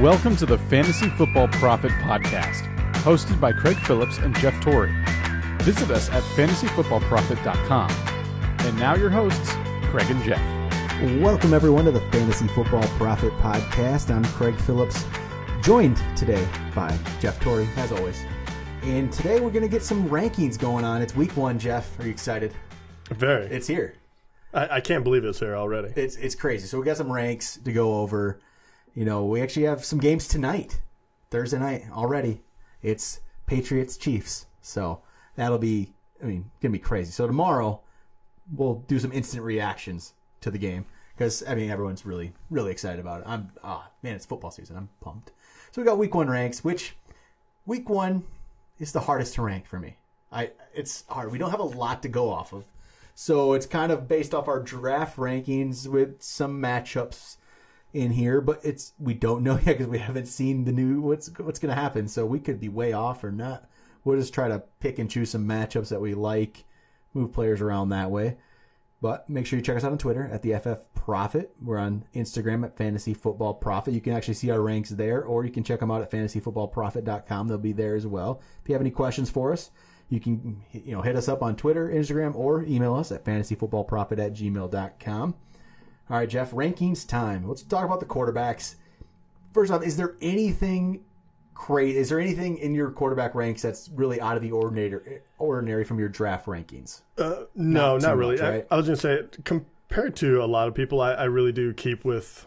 Welcome to the Fantasy Football Prophet podcast, hosted by Craig Phillips and Jeff Torrey. Visit us at fantasyfootballprophet.com. And now your hosts, Craig and Jeff. Welcome everyone to the Fantasy Football Prophet podcast. I'm Craig Phillips, joined today by Jeff Torrey, as always. And today we're going to get some rankings going on. It's week one, Jeff. Are you excited? Very. It's here. I can't believe it's here already. It's crazy. So we got some ranks to go over. You know, we actually have some games tonight, Thursday night already. It's Patriots-Chiefs. So that'll be, going to be crazy. So tomorrow we'll do some instant reactions to the game because, everyone's really, really excited about it. It's football season. I'm pumped. So we got week one ranks, which week one is the hardest to rank for me. It's hard. We don't have a lot to go off of. So it's kind of based off our draft rankings with some matchups in here, but we don't know yet because we haven't seen the new what's going to happen. So we could be way off or not. We'll just try to pick and choose some matchups that we like, move players around that way. But make sure you check us out on Twitter at the FF Prophet. We're on Instagram at Fantasy Football Prophet. You can actually see our ranks there, or you can check them out at fantasyfootballprophet.com. They'll be there as well. If you have any questions for us, you can hit us up on Twitter, Instagram, or email us at fantasyfootballprophet@gmail.com. All right, Jeff, rankings time. Let's talk about the quarterbacks. First off, is there anything crazy? Is there anything in your quarterback ranks that's really out of the ordinary from your draft rankings? No, not really. Much, right? I was going to say, compared to a lot of people, I really do keep with,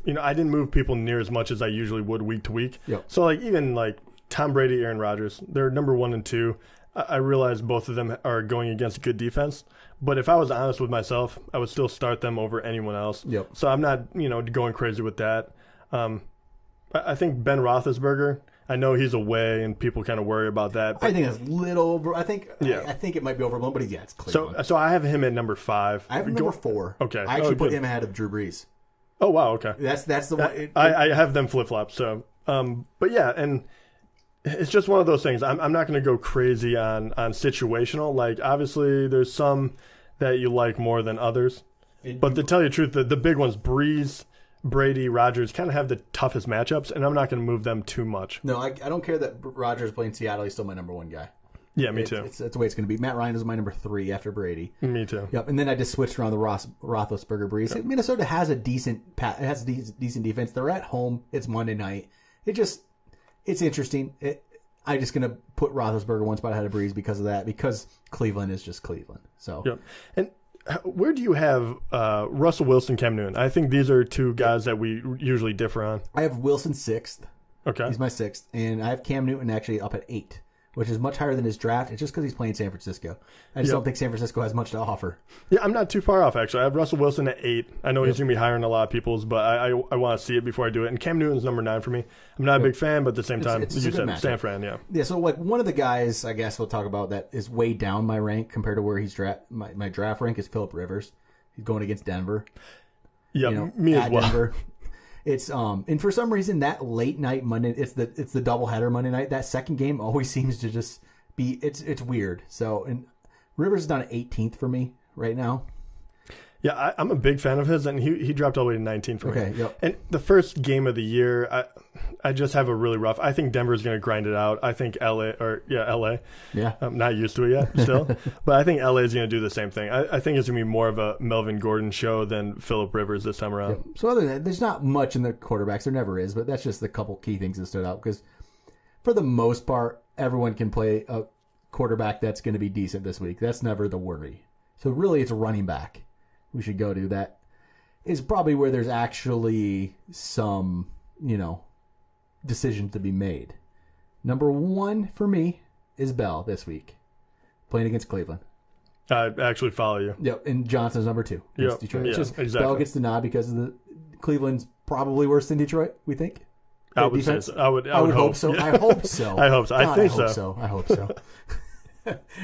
I didn't move people near as much as I usually would week to week. Yep. So even Tom Brady, Aaron Rodgers, they're number 1 and 2. I realize both of them are going against good defense, but if I was honest with myself, I would still start them over anyone else. Yep. So I'm not, going crazy with that. I think Ben Roethlisberger, I know he's away and people kind of worry about that. I think that's a little over. I think it might be overblown, but it's Cleveland. So I have him at number 5. I have him number 4. Okay. I actually put him ahead of Drew Brees. Oh, wow, okay. That's the one. I have them flip-flop, so. But yeah, and it's just one of those things. I'm not going to go crazy on situational. Obviously, there's some that you like more than others. But to tell you the truth, the big ones, Breeze, Brady, Rodgers, kind of have the toughest matchups, and I'm not going to move them too much. No, I don't care that Rodgers playing Seattle. He's still my number 1 guy. Yeah, me too. That's the way it's going to be. Matt Ryan is my number 3 after Brady. Me too. Yep, and then I just switched around the Roethlisberger Breeze. Yep. Minnesota has a decent defense. They're at home. It's Monday night. It's interesting. I'm just going to put Roethlisberger one spot ahead of Breeze because of that, because Cleveland is just Cleveland. So. Yep. And where do you have Russell Wilson, Cam Newton? I think these are two guys that we usually differ on. I have Wilson 6th. Okay. He's my 6th. And I have Cam Newton actually up at 8, which is much higher than his draft. It's just because he's playing San Francisco. I just don't think San Francisco has much to offer. Yeah, I'm not too far off, actually. I have Russell Wilson at 8. I know he's going to be higher than a lot of people's, but I want to see it before I do it. And Cam Newton's number 9 for me. I'm not a big fan, but at the same time, it's you said San Fran, yeah. Yeah, so one of the guys, I guess we'll talk about that is way down my rank compared to where he's my draft rank is Phillip Rivers. He's going against Denver. Yeah, me as well. Denver. It's and for some reason that late night Monday, it's the doubleheader Monday night. That second game always seems to just be it's weird. So and Rivers is down at 18th for me right now. Yeah, I'm a big fan of his, and he dropped all the way to 19 for me. Okay, yep. And the first game of the year, I just have a really rough. I think Denver's going to grind it out. I think LA. Yeah. I'm not used to it yet still, but I think LA is going to do the same thing. I think it's going to be more of a Melvin Gordon show than Phillip Rivers this time around. Yep. So other than that, there's not much in the quarterbacks. There never is, but that's just the couple key things that stood out because for the most part, everyone can play a quarterback that's going to be decent this week. That's never the worry. So really, it's a running back we should go to. That is probably where there's actually some, decisions to be made. Number 1 for me is Bell this week, playing against Cleveland. I actually follow you. Yep, and Johnson's number 2 against Detroit. Yeah, just exactly. Bell gets the nod because of the Cleveland's probably worse than Detroit, we think. I would say so. I would hope so. Yeah. I hope so. I hope so. God, I think so. I hope so.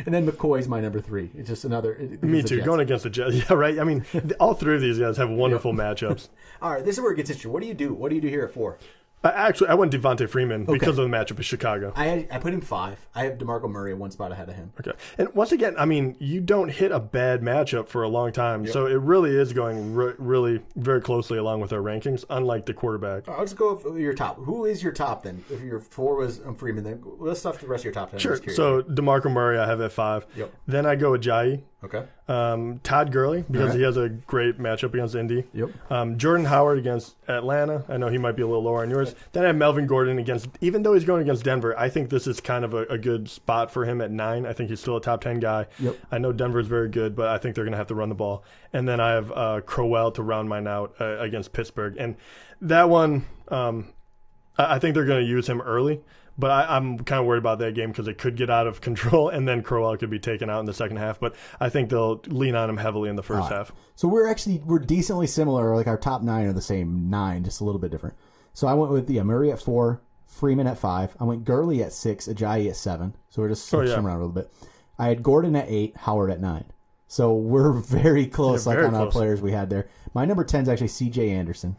And then McCoy's my number 3. It's just another. Me too. Going against the Jets. Yeah, right. I mean, all 3 of these guys have wonderful matchups. All right, this is where it gets interesting. What do you do? What do you do here at 4? I went Devontae Freeman because of the matchup with Chicago. I put him 5. I have DeMarco Murray one spot ahead of him. Okay. And once again, I mean, you don't hit a bad matchup for a long time, so it really is going really very closely along with our rankings, unlike the quarterback. I'll just go with your top. Who is your top then? If your 4 was Freeman, then let's stuff the rest of your top 10. Sure. So DeMarco Murray I have at 5. Yep. Then I go with Ajayi. Okay. Todd Gurley, because he has a great matchup against Indy. Yep. Jordan Howard against Atlanta. I know he might be a little lower on yours. Then I have Melvin Gordon against, even though he's going against Denver, I think this is kind of a good spot for him at 9. I think he's still a top 10 guy. Yep. I know Denver's very good, but I think they're going to have to run the ball. And then I have Crowell to round mine out against Pittsburgh. And that one, I think they're going to use him early. But I'm kind of worried about that game because it could get out of control, and then Crowell could be taken out in the second half. But I think they'll lean on him heavily in the first half. So we're decently similar. Like our top 9 are the same 9, just a little bit different. So I went with Murray at 4, Freeman at 5. I went Gurley at 6, Ajayi at 7. So we're just switching around a little bit. I had Gordon at 8, Howard at 9. So we're very close, on our players we had there. My number 10 is actually C.J. Anderson.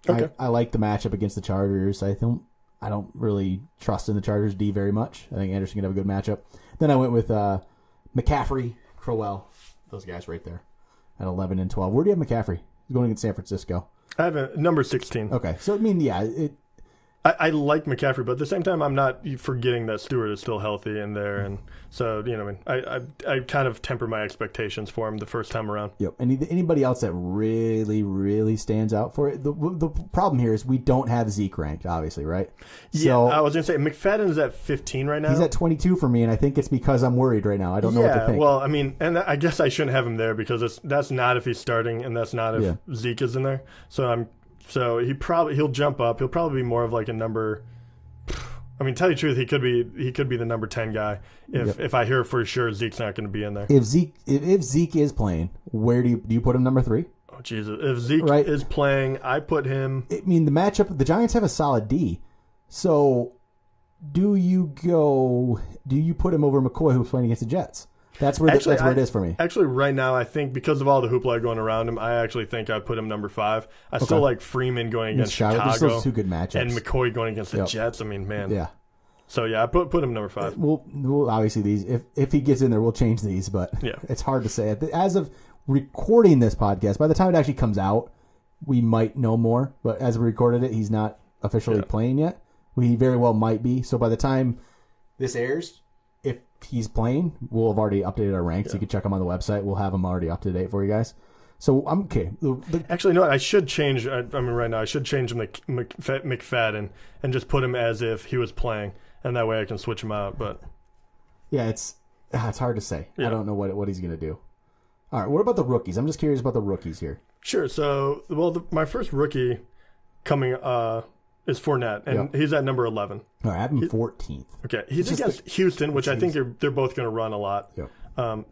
Okay. I like the matchup against the Chargers. I don't really trust in the Chargers D very much. I think Anderson can have a good matchup. Then I went with McCaffrey, Crowell, those guys right there at 11 and 12. Where do you have McCaffrey? He's going against San Francisco. I have a number 16. Okay. So, I mean, yeah. I like McCaffrey, but at the same time, I'm not forgetting that Stewart is still healthy in there. And so, I kind of temper my expectations for him the first time around. Yep. Anybody else that really, really stands out for it? The problem here is we don't have Zeke ranked, obviously, right? Yeah, I was going to say, McFadden is at 15 right now. He's at 22 for me, and I think it's because I'm worried right now. I don't know what to think. Well, I mean, and I guess I shouldn't have him there because that's not if he's starting, and that's not if Zeke is in there. So he'll jump up. He'll probably be more of like a number. I mean, tell you the truth, he could be the number 10 guy if I hear for sure Zeke's not going to be in there. If Zeke is playing, where do you put him number 3? Oh Jesus! If Zeke is playing, I put him. I mean, the matchup. The Giants have a solid D, so do you put him over McCoy, who's playing against the Jets? That's where it is for me. Actually, right now, I think because of all the hoopla going around him, I actually think I'd put him number 5. I still like Freeman going against Chicago. Those 2 good matchups. And McCoy going against the Jets. I mean, man. Yeah. So, yeah, I put him number 5. We'll obviously, these if he gets in there, we'll change these, but it's hard to say. As of recording this podcast, by the time it actually comes out, we might know more. But as we recorded it, he's not officially playing yet. He very well might be. So by the time this airs, if he's playing, we'll have already updated our ranks. You can check them on the website. We'll have them already up to date for you guys. So I'm okay. Actually, no, I should change. I mean, right now, I should change him to McFadden and just put him as if he was playing, and that way I can switch him out. But yeah, it's hard to say. I don't know what he's gonna do. All right, what about the rookies? I'm just curious about the rookies here. Sure. So, my first rookie coming is Fournette, and he's at number 11. All right, I have him 14th. Okay, he's against Houston, which I think they're both going to run a lot. Yep.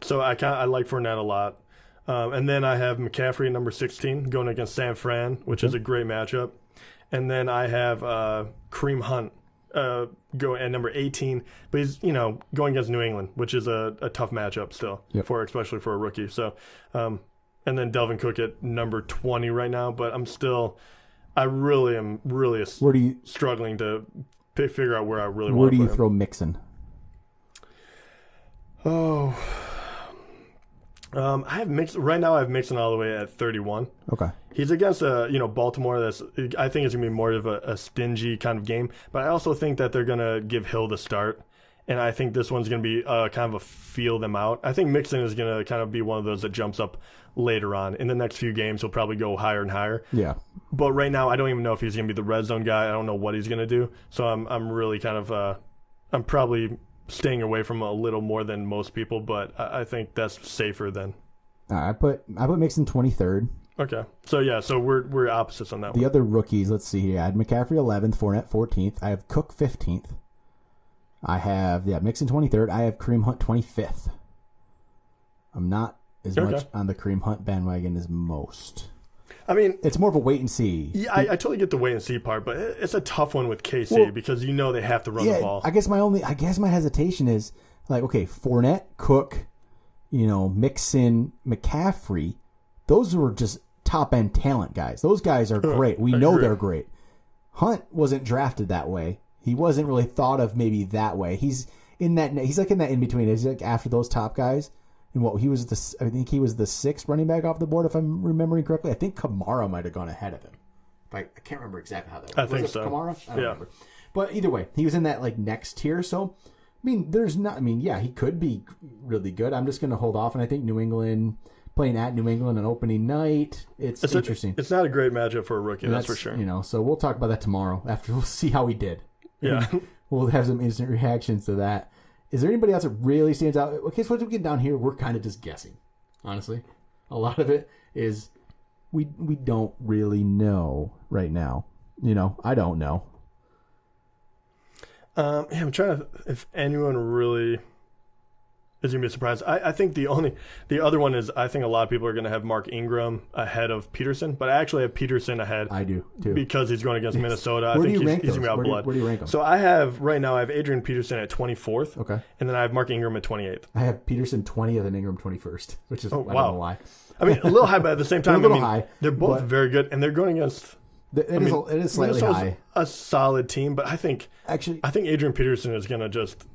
So I like Fournette a lot. And then I have McCaffrey at number 16 going against San Fran, which is a great matchup. And then I have Kareem Hunt go at number 18, but he's going against New England, which is a tough matchup still especially for a rookie. So, and then Delvin Cook at number 20 right now, but I really am struggling to figure out where I really want to put him. Where do you throw Mixon? Oh, I have Mixon right now. I have Mixon all the way at 31. Okay, he's against Baltimore. I think it's gonna be more of a stingy kind of game, but I also think that they're gonna give Hill the start, and I think this one's gonna be kind of a feel them out. I think Mixon is gonna kind of be one of those that jumps up later on in the next few games. He'll probably go higher and higher. Yeah, but right now I don't even know if he's gonna be the red zone guy. I don't know what he's gonna do. So I'm really kind of I'm probably staying away from a little more than most people, but I think that's safer than. I put Mixon 23rd. Okay, so we're opposites on that one. The other rookies, let's see here. I had McCaffrey 11th, Fournette 14th. I have Cook 15th. I have Mixon 23rd. I have Kareem Hunt 25th. I'm not as much on the Kareem Hunt bandwagon as most. I mean, it's more of a wait and see. Yeah, I totally get the wait and see part, but it's a tough one with KC because they have to run the ball. I guess my hesitation is like, okay, Fournette, Cook, Mixon, McCaffrey, those were just top end talent guys. Those guys are great. We know they're great. Hunt wasn't drafted that way. He wasn't really thought of maybe that way. He's like in that in between. He's like after those top guys. And I think he was the 6th running back off the board, if I'm remembering correctly. I think Kamara might have gone ahead of him. I can't remember exactly how that was. I think so. Kamara? I don't remember. But either way, he was in that like next tier. So, he could be really good. I'm just going to hold off. And I think New England, playing at New England on opening night, it's interesting. It's not a great matchup for a rookie, that's for sure. So we'll talk about that tomorrow after we'll see how he did. Yeah. We'll have some instant reactions to that. Is there anybody else that really stands out? Okay, so once we get down here, we're kind of just guessing, honestly. A lot of it is we don't really know right now. I don't know. I'm trying to, if anyone really is going to be surprised. I think the other one is, I think a lot of people are going to have Mark Ingram ahead of Peterson, but I actually have Peterson ahead. I do, too. Because he's going against Minnesota. Where I think do you rank he's going to be out blood. Where do you rank him? So I have Adrian Peterson at 24th. Okay. And then I have Mark Ingram at 28th. I have Peterson 20th and Ingram 21st, which is, I don't know why. I mean, a little high, but at the same time, high, they're both very good, and they're going against... It is slightly high. A solid team, but I think Adrian Peterson is going to just...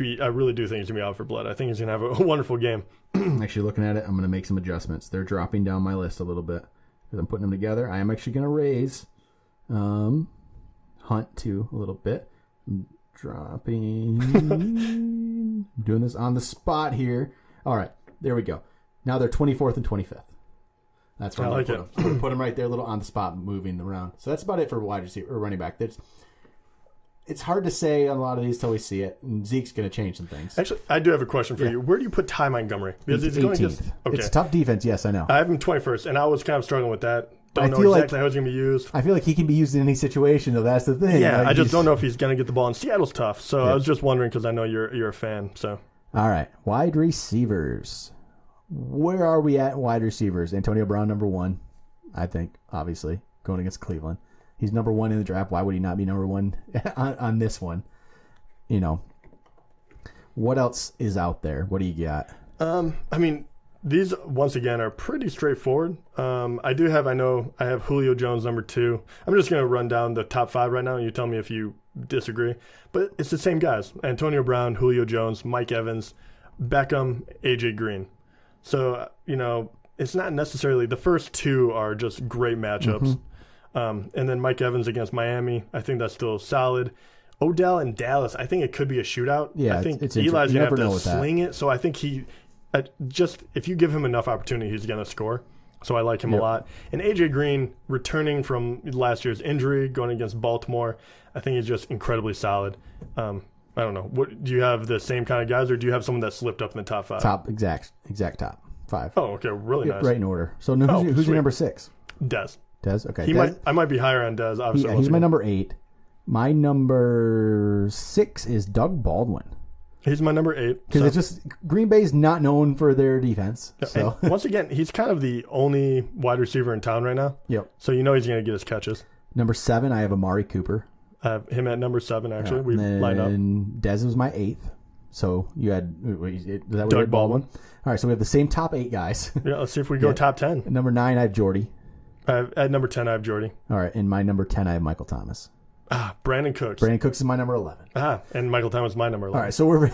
I really do think he's going to be out for blood. I think he's going to have a wonderful game. Actually, looking at it, I'm going to make some adjustments. They're dropping down my list a little bit because I'm putting them together. I am actually going to raise Hunt to a little bit. I'm dropping. Doing this on the spot here. All right, there we go. Now they're 24th and 25th. That's where I'm going to put them. I'm going to put them right there, a little on the spot, moving around. So that's about it for wide receiver or running back. It's hard to say on a lot of these till we see it. And Zeke's going to change some things. Actually, I do have a question for you. Where do you put Ty Montgomery? Because he's 18th. It's a tough defense, yes, I know. I have him 21st, and I was kind of struggling with that. Don't know exactly how he's going to be used. I feel like he can be used in any situation, though. That's the thing. Yeah, I just don't know if he's going to get the ball. And Seattle's tough, so I was just wondering because I know you're a fan. So, all right, wide receivers. Where are we at wide receivers? Antonio Brown, number 1, I think, obviously, going against Cleveland. He's number 1 in the draft. Why would he not be number 1 on this one? What else is out there? What do you got? These once again are pretty straightforward. I have Julio Jones number 2. I'm just going to run down the top 5 right now, and you tell me if you disagree. But it's the same guys: Antonio Brown, Julio Jones, Mike Evans, Beckham, AJ Green. So it's not necessarily the first 2 are just great matchups. And then Mike Evans against Miami, I think that's still solid. Odell and Dallas, I think it could be a shootout. Yeah, I think Eli's going to have to sling it. So I think if you give him enough opportunity, he's going to score. So I like him a lot. And AJ Green, returning from last year's injury, going against Baltimore, I think he's just incredibly solid. I don't know. Do you have the same kind of guys, or do you have someone that slipped up in the top 5? Exact top 5. Oh, okay, really nice. Right in order. So who's your number 6? Dez. Okay. I might be higher on Dez. Obviously, he's my number 8. My number 6 is Doug Baldwin. He's my number 8. Because it's just Green Bay's not known for their defense. So once again, he's kind of the only wide receiver in town right now. Yep. So he's going to get his catches. Number 7, I have Amari Cooper. I have him at number 7. Actually, we lined up. And Dez was my 8th. So you had Doug Baldwin. All right, so we have the same top 8 guys. Yeah, let's see if we go top 10. At number 9, I have Jordy. At number 10, I have Jordy. All right, in my number 10, I have Michael Thomas. Brandon Cooks. Brandon Cooks is my number 11. And Michael Thomas is my number 11. All right, so we're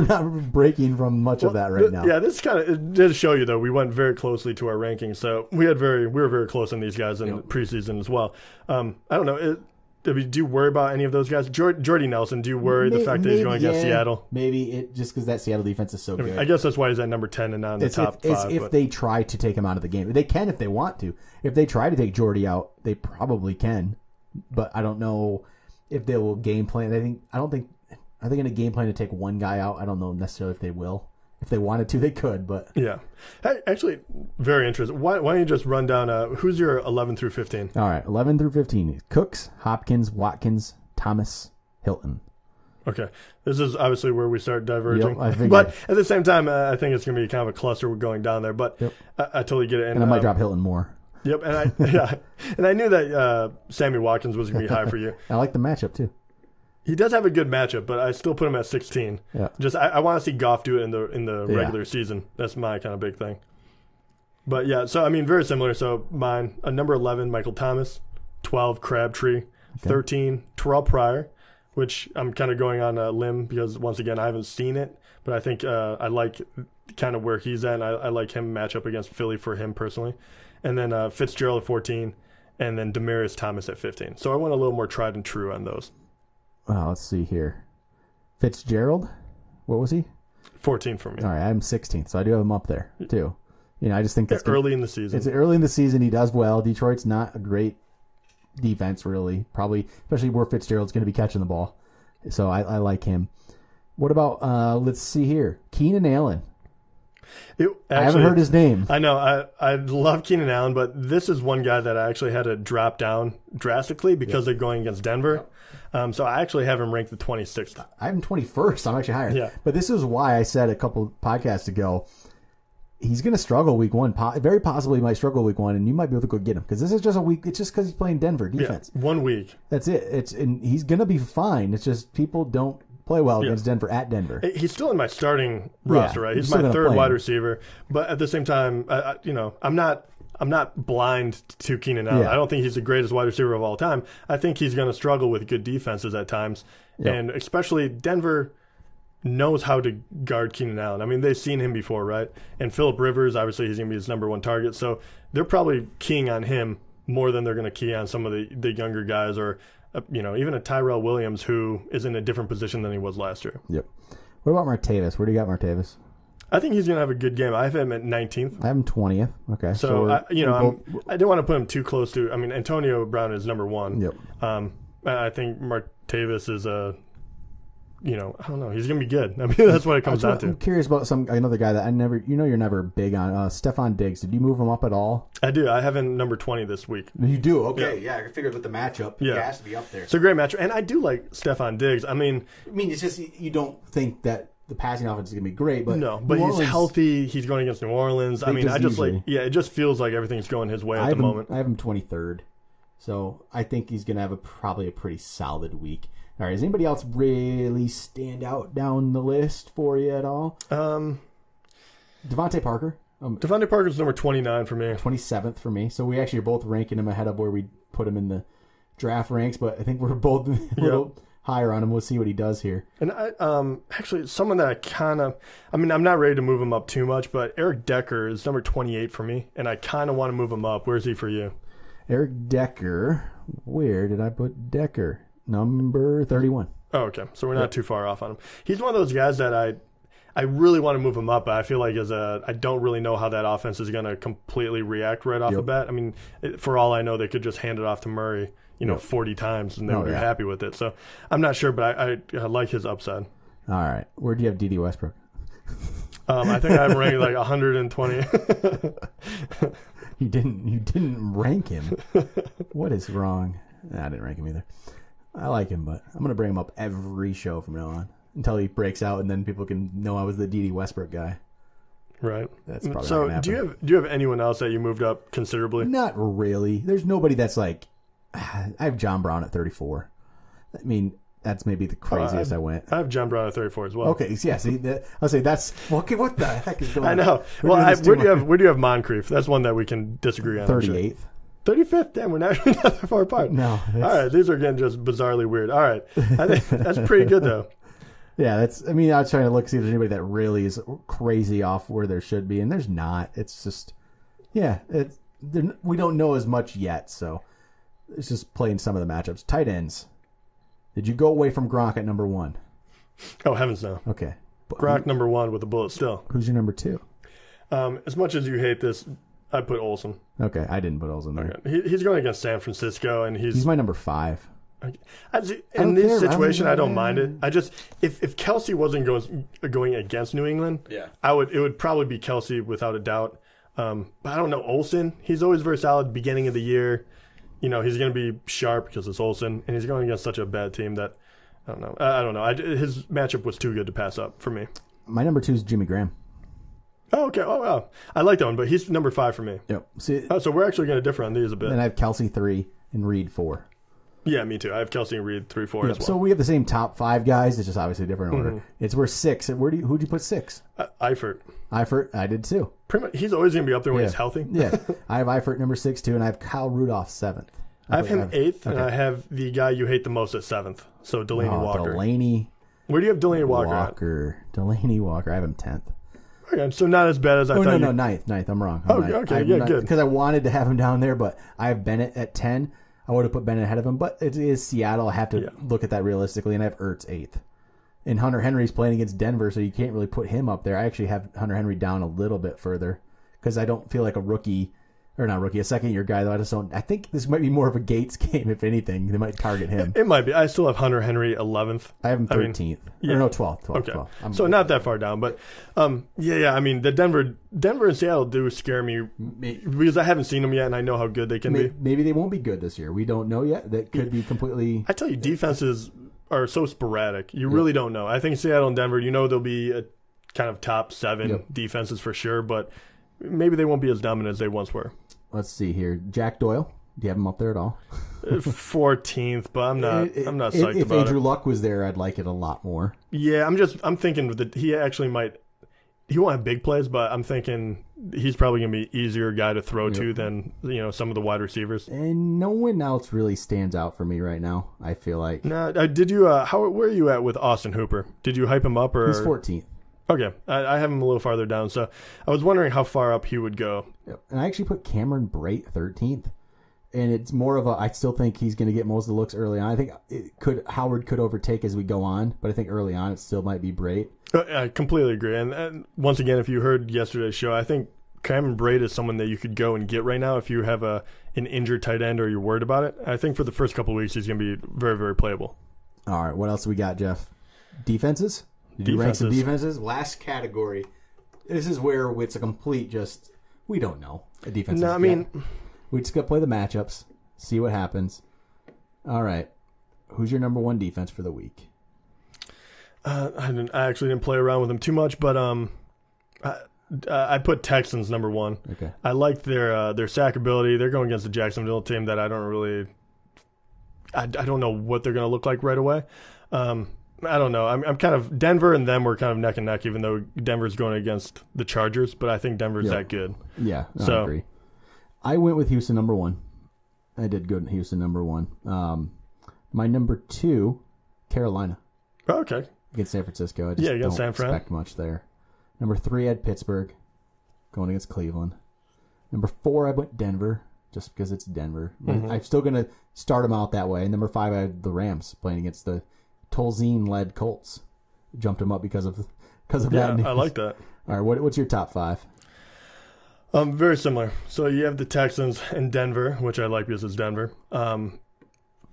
not breaking from much of that right now. Yeah, this it did show you though. We went very closely to our rankings, so we were very close on these guys in the preseason as well. I don't know. Do you worry about any of those guys? Jordy Nelson, do you worry the fact that he's going against Seattle? Maybe just because that Seattle defense is so good. I guess that's why he's at number 10 and not in the top 5. If they try to take him out of the game. They can if they want to. If they try to take Jordy out, they probably can. But I don't know if they will game plan. Are they going to game plan to take one guy out? I don't know necessarily if they will. If they wanted to, they could, but... Yeah. Actually, very interesting. Why don't you just run down who's your 11 through 15? All right, 11 through 15. Cooks, Hopkins, Watkins, Thomas, Hilton. Okay. This is obviously where we start diverging. Yep, but at the same time, I think it's going to be kind of a cluster we're going down there. But I totally get it. And I might drop Hilton more. Yep, and I knew that Sammy Watkins was going to be high for you. I like the matchup, too. He does have a good matchup, but I still put him at 16. Yeah. Just I want to see Goff do it in the regular season. That's my kind of big thing. But yeah, so I mean, very similar. So mine, number 11, Michael Thomas, 12, Crabtree. 13, Terrell Pryor, which I'm kind of going on a limb because, once again, I haven't seen it. But I think I like kind of where he's at, and I like him match up against Philly for him personally. And then Fitzgerald at 14, and then Demaryius Thomas at 15. So I went a little more tried and true on those. Let's see here. Fitzgerald, what was he? 14 for me. All right, I'm 16th, so I do have him up there, too. I just think that's early in the season. It's early in the season. He does well. Detroit's not a great defense, really. Probably, especially where Fitzgerald's going to be catching the ball. So I like him. What about, let's see here, Keenan Allen. I haven't heard his name. I know. I love Keenan Allen, but this is one guy that I actually had to drop down drastically because they're going against Denver. So I actually have him ranked the 26th. I have him 21st. I'm actually higher. Yeah. But this is why I said a couple podcasts ago, he's going to struggle week one. Very possibly he might struggle week one, and you might be able to go get him because this is just a week. It's just because he's playing Denver defense. Yeah, 1 week. That's it. And he's going to be fine. It's just people don't play well against Denver at Denver. He's still in my starting roster, right? He's my third wide receiver. But at the same time, I'm not blind to Keenan Allen. I don't think he's the greatest wide receiver of all time. I think he's going to struggle with good defenses at times, and especially Denver knows how to guard Keenan Allen. I mean, they've seen him before, right? And Phillip Rivers, obviously, he's going to be his number one target. So they're probably keying on him more than they're going to key on some of the younger guys, or even a Tyrell Williams, who is in a different position than he was last year. Yep. What about Martavis? Where do you got Martavis? I think he's going to have a good game. I have him at 19th. I have him 20th. Okay. So I didn't want to put him too close to. I mean, Antonio Brown is number one. Yep. I think Martavis is I don't know. He's going to be good. I mean, that's what it comes down to. I'm curious about another guy that you're never big on. Stephon Diggs. Did you move him up at all? I do. I have him number 20 this week. You do? Okay. Yeah, I figured with the matchup, he has to be up there. It's a great matchup. And I do like Stephon Diggs. I mean, it's just you don't think that the passing offense is going to be great, but he's healthy. He's going against New Orleans. I mean, it just feels like everything's going his way at the moment. I have him 23rd. So I think he's going to have probably a pretty solid week. All right, does anybody else really stand out down the list for you at all? Devontae Parker. Devontae Parker's number 29 for me. 27th for me. So we actually are both ranking him ahead of where we put him in the draft ranks, but I think we're both a little higher on him. We'll see what he does here. And actually, someone that I'm not ready to move him up too much, but Eric Decker is number 28 for me, and I kind of want to move him up. Where's he for you? Eric Decker. Where did I put Decker? Number 31. Oh, okay. So we're not too far off on him. He's one of those guys that I really want to move him up, but I feel like I don't really know how that offense is going to completely react right off the bat. I mean, for all I know, they could just hand it off to Murray, 40 times, and they would be happy with it. So I'm not sure, but I like his upside. All right. Where do you have D.D. Westbrook? I think I have him ranked like 120. You didn't rank him. What is wrong? I didn't rank him either. I like him, but I'm going to bring him up every show from now on until he breaks out, and then people can know I was the D.D. Westbrook guy. Right. That's probably so. Not gonna happen. Do you have anyone else that you moved up considerably? Not really. There's nobody that's like. I have John Brown at 34. I mean, that's maybe the craziest I went. I have John Brown at 34 as well. Okay, yeah. See, I'll say that's okay. What the heck is going on? I know. Where do you have Moncrief? That's one that we can disagree on. 38th. 35th? Damn, we're not that far apart. No. All right, these are getting just bizarrely weird. All right. I think that's pretty good, though. Yeah, I was trying to see if there's anybody that really is crazy off where there should be, and there's not. It's just, we don't know as much yet, so it's just playing some of the matchups. Tight ends. Did you go away from Gronk at number 1? Oh, heavens no. Okay. Gronk number 1 with a bullet still. Who's your number 2? As much as you hate this, I put Olsen. Okay, I didn't put Olsen there. Okay. He's going against San Francisco, and he's my number 5. In this situation, I don't mind it. I just if Kelsey wasn't going against New England, it would probably be Kelsey without a doubt. But I don't know Olsen. He's always very solid beginning of the year. He's going to be sharp because it's Olsen, and he's going against such a bad team that I don't know. His matchup was too good to pass up for me. My number 2 is Jimmy Graham. Oh, okay. Oh, wow. I like that one, but he's number 5 for me. Yep. See, so we're actually going to differ on these a bit. And I have Kelsey 3 and Reed 4. Yeah, me too. I have Kelsey and Reed 3, 4 as well. So we have the same top 5 guys. It's just obviously a different order. We're 6. Who'd you put 6? Eifert. Eifert, I did too. Pretty much, he's always going to be up there when he's healthy. Yeah. I have Eifert number 6 too, and I have Kyle Rudolph 7th. I have him 8th, and I have the guy you hate the most at 7th. So Delaney Walker. Delaney. Where do you have Delaney Walker at? Delaney Walker. I have him 10th. Okay, so not as bad as I thought. No, 9th. I'm wrong. Okay, good. Because I wanted to have him down there, but I have Bennett at 10. I would have put Bennett ahead of him, but it is Seattle. I have to look at that realistically, and I have Ertz 8th. And Hunter Henry's playing against Denver, so you can't really put him up there. I actually have Hunter Henry down a little bit further because I don't feel like a second-year guy, though. I think this might be more of a Gates game, if anything. They might target him. It might be. I still have Hunter Henry 11th. I have him 13th. 12th. Okay. 12th. So not that far down, but I mean, the Denver and Seattle do scare me because I haven't seen them yet, and I know how good they can be. Maybe they won't be good this year. We don't know yet. That could be completely... I tell you, defenses are so sporadic. You really don't know. I think Seattle and Denver, they'll be a kind of top 7 defenses for sure, but maybe they won't be as dominant as they once were. Let's see here. Jack Doyle. Do you have him up there at all? 14th, but I'm not psyched about it. If Andrew Luck was there, I'd like it a lot more. Yeah, I'm thinking that he actually might. He won't have big plays, but I'm thinking he's probably going to be easier guy to throw to than some of the wide receivers. And no one else really stands out for me right now. I feel like. No, did you? Where are you at with Austin Hooper? Did you hype him up or? He's 14th. Okay, I have him a little farther down, so I was wondering how far up he would go. Yep. And I actually put Cameron Brate 13th, and it's more of I still think he's going to get most of the looks early on. I think Howard could overtake as we go on, but I think early on it still might be Brate. I completely agree. And once again, if you heard yesterday's show, I think Cameron Brate is someone that you could go and get right now if you have an injured tight end or you're worried about it. I think for the first couple of weeks he's going to be very, very playable. All right, what else do we got, Jeff? Defenses? Did you rank some defenses? Last category. This is where it's a complete we don't know. A defense. No, I mean, we just got to play the matchups, see what happens. All right. Who's your number 1 defense for the week? I actually didn't play around with them too much, but I put Texans number 1. Okay. I like their sack ability. They're going against the Jacksonville team that I don't know what they're going to look like right away. I don't know. I'm kind of Denver and them were kind of neck and neck, even though Denver's going against the Chargers. But I think Denver's that good. Yeah, I agree. I went with Houston number 1. I did good in Houston number 1. My number 2, Carolina. Oh, okay. Against San Francisco. I just against don't San Fran. expect much there. Number 3, I had Pittsburgh going against Cleveland. Number 4, I went Denver just because it's Denver. Mm-hmm. I'm still going to start them out that way. And number 5, I had the Rams playing against the Tolzien-led Colts. Jumped him up because of that news. I like that. All right, what's your top 5? Very similar. So you have the Texans and Denver, which I like because it's Denver.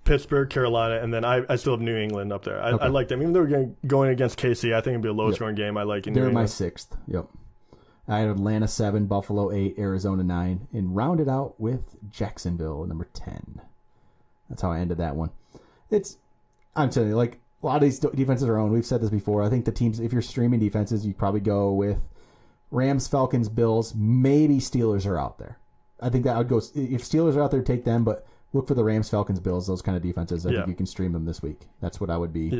Pittsburgh, Carolina, and then I still have New England up there. I like them. Even though we're going against KC, I think it'll be a low-scoring game. I like in New England. They're my 6th. Yep. I had Atlanta 7, Buffalo 8, Arizona 9, and rounded out with Jacksonville, number 10. That's how I ended that one. I'm telling you, a lot of these defenses are owned. We've said this before. I think the teams, if you're streaming defenses, you probably go with Rams, Falcons, Bills. Maybe Steelers are out there. I think that I would go. If Steelers are out there, take them. But look for the Rams, Falcons, Bills. Those kind of defenses. I think you can stream them this week. That's what I would be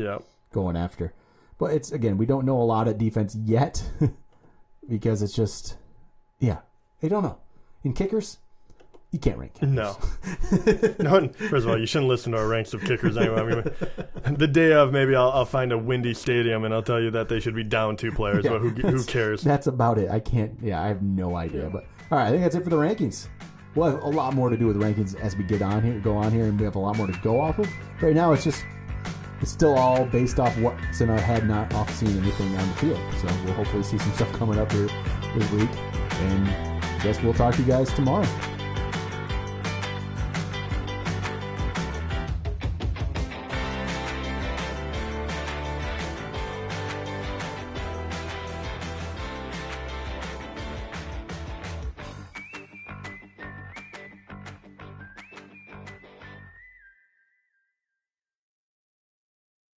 going after. But we don't know a lot at defense yet because it's just, they don't know. In kickers, you can't rank kickers. No. First of all, you shouldn't listen to our ranks of kickers anyway. I mean, the day of, maybe I'll find a windy stadium and I'll tell you that they should be down 2 players, but who cares? That's about it. I have no idea. But all right, I think that's it for the rankings. We'll have a lot more to do with rankings as we go on here, and we have a lot more to go off of. Right now, it's still all based off what's in our head, not off seeing anything on the field. So we'll hopefully see some stuff coming up here this week, and I guess we'll talk to you guys tomorrow.